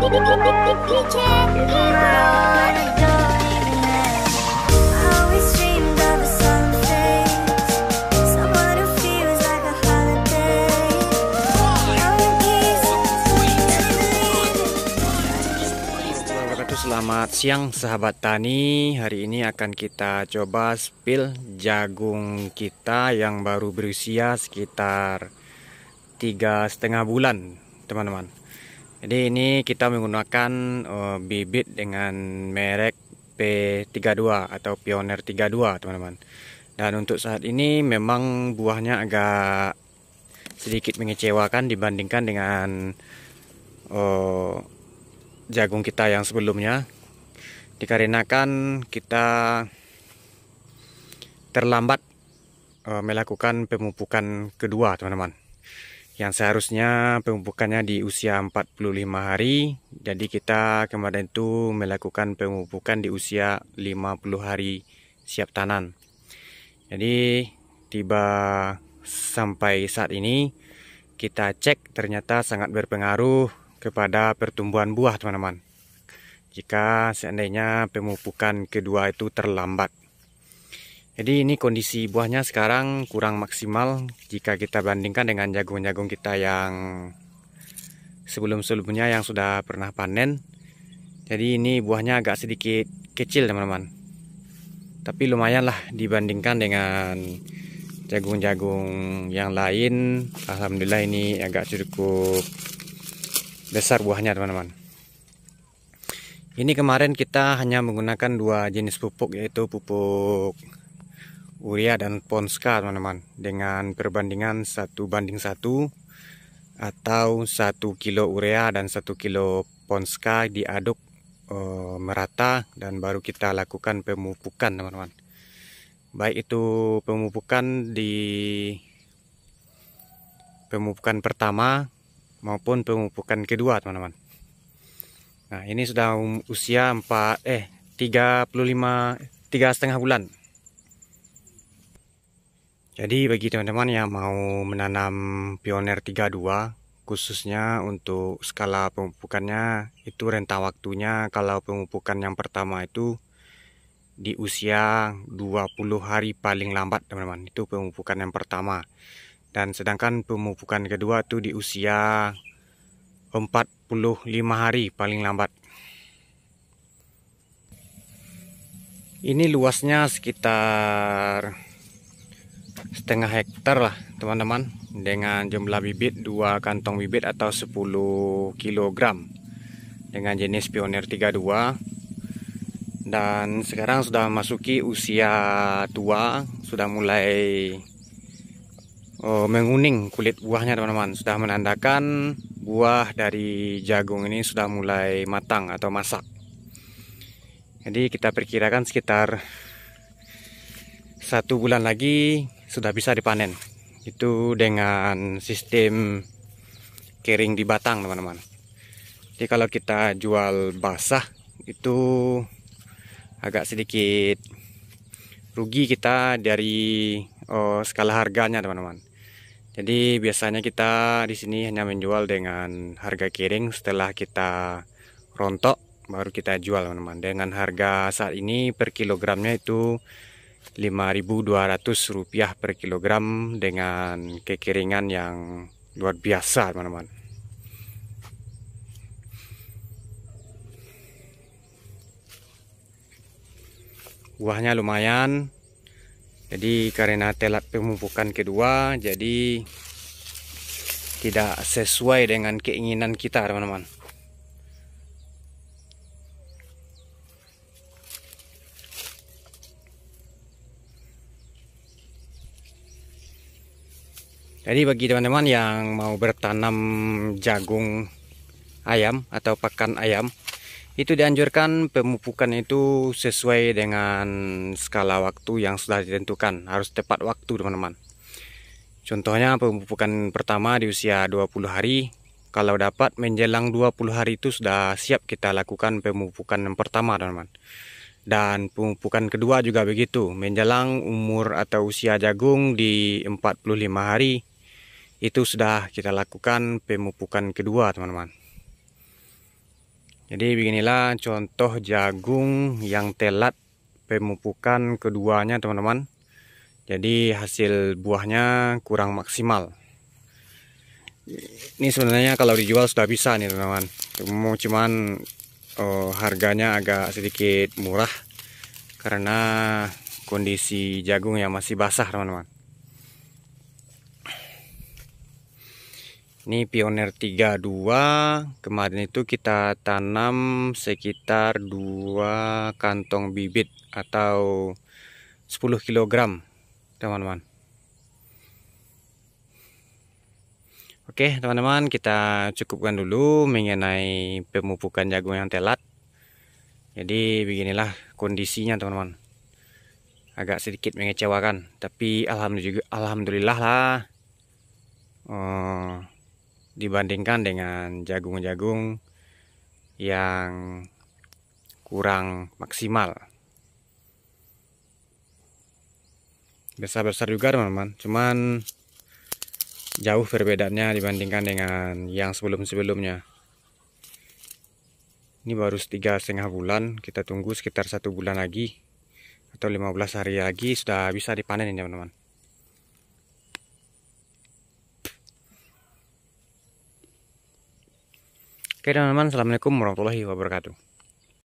Selamat siang sahabat tani. Hari ini akan kita coba spill jagung kita yang baru berusia sekitar 3,5 bulan, teman-teman. Jadi ini kita menggunakan bibit dengan merek P32 atau Pioneer 32, teman-teman. Dan untuk saat ini memang buahnya agak sedikit mengecewakan dibandingkan dengan jagung kita yang sebelumnya, dikarenakan kita terlambat melakukan pemupukan kedua, teman-teman. Yang seharusnya pemupukannya di usia 45 hari, jadi kita kemarin itu melakukan pemupukan di usia 50 hari siap tanam. Jadi tiba sampai saat ini kita cek ternyata sangat berpengaruh kepada pertumbuhan buah, teman-teman, jika seandainya pemupukan kedua itu terlambat. Jadi ini kondisi buahnya sekarang kurang maksimal jika kita bandingkan dengan jagung-jagung kita yang sebelum-sebelumnya yang sudah pernah panen. Jadi ini buahnya agak sedikit kecil, teman-teman, tapi lumayan lah dibandingkan dengan jagung-jagung yang lain. Alhamdulillah ini agak cukup besar buahnya, teman-teman. Ini kemarin kita hanya menggunakan dua jenis pupuk, yaitu pupuk urea dan Ponska, teman-teman, dengan perbandingan 1:1 atau 1 kilo urea dan 1 kilo Ponska diaduk merata dan baru kita lakukan pemupukan, teman-teman. Baik itu pemupukan di pemupukan pertama maupun pemupukan kedua, teman-teman. Nah, ini sudah usia 3,5 bulan. Jadi bagi teman-teman yang mau menanam Pioneer 32, khususnya untuk skala pemupukannya itu rentang waktunya, kalau pemupukan yang pertama itu di usia 20 hari paling lambat, teman-teman. Itu pemupukan yang pertama. Dan sedangkan pemupukan kedua itu di usia 45 hari paling lambat. Ini luasnya sekitar setengah hektar lah, teman-teman, dengan jumlah bibit 2 kantong bibit atau 10 kg dengan jenis Pioneer 32. Dan sekarang sudah masuki usia tua, sudah mulai menguning kulit buahnya, teman-teman. Sudah menandakan buah dari jagung ini sudah mulai matang atau masak. Jadi kita perkirakan sekitar 1 bulan lagi sudah bisa dipanen. Itu dengan sistem kering di batang, teman-teman. Jadi kalau kita jual basah itu agak sedikit rugi kita dari skala harganya, teman-teman. Jadi biasanya kita di sini hanya menjual dengan harga kering, setelah kita rontok baru kita jual, teman-teman. Dengan harga saat ini per kilogramnya itu Rp5.200 per kilogram dengan kekeringan yang luar biasa, teman-teman. Buahnya lumayan. Jadi karena telat pemupukan kedua, jadi tidak sesuai dengan keinginan kita, teman-teman. Jadi bagi teman-teman yang mau bertanam jagung ayam atau pakan ayam, itu dianjurkan pemupukan itu sesuai dengan skala waktu yang sudah ditentukan, harus tepat waktu, teman-teman. Contohnya pemupukan pertama di usia 20 hari, kalau dapat menjelang 20 hari itu sudah siap kita lakukan pemupukan yang pertama, teman-teman. Dan pemupukan kedua juga begitu, menjelang umur atau usia jagung di 45 hari itu sudah kita lakukan pemupukan kedua, teman-teman. Jadi beginilah contoh jagung yang telat pemupukan keduanya, teman-teman. Jadi hasil buahnya kurang maksimal. Ini sebenarnya kalau dijual sudah bisa nih, teman-teman. Cuman harganya agak sedikit murah karena kondisi jagung yang masih basah, teman-teman. Ini Pioneer 32. Kemarin itu kita tanam sekitar 2 kantong bibit atau 10 kg, teman-teman. Oke, teman-teman, kita cukupkan dulu mengenai pemupukan jagung yang telat. Jadi beginilah kondisinya, teman-teman. Agak sedikit mengecewakan, tapi alhamdulillah lah. Dibandingkan dengan jagung-jagung yang kurang maksimal. Besar-besar juga, teman-teman, cuman jauh perbedaannya dibandingkan dengan yang sebelum-sebelumnya. Ini baru 3,5 bulan, kita tunggu sekitar 1 bulan lagi atau 15 hari lagi sudah bisa dipanen ini, teman-teman. Oke, teman-teman, assalamualaikum warahmatullahi wabarakatuh.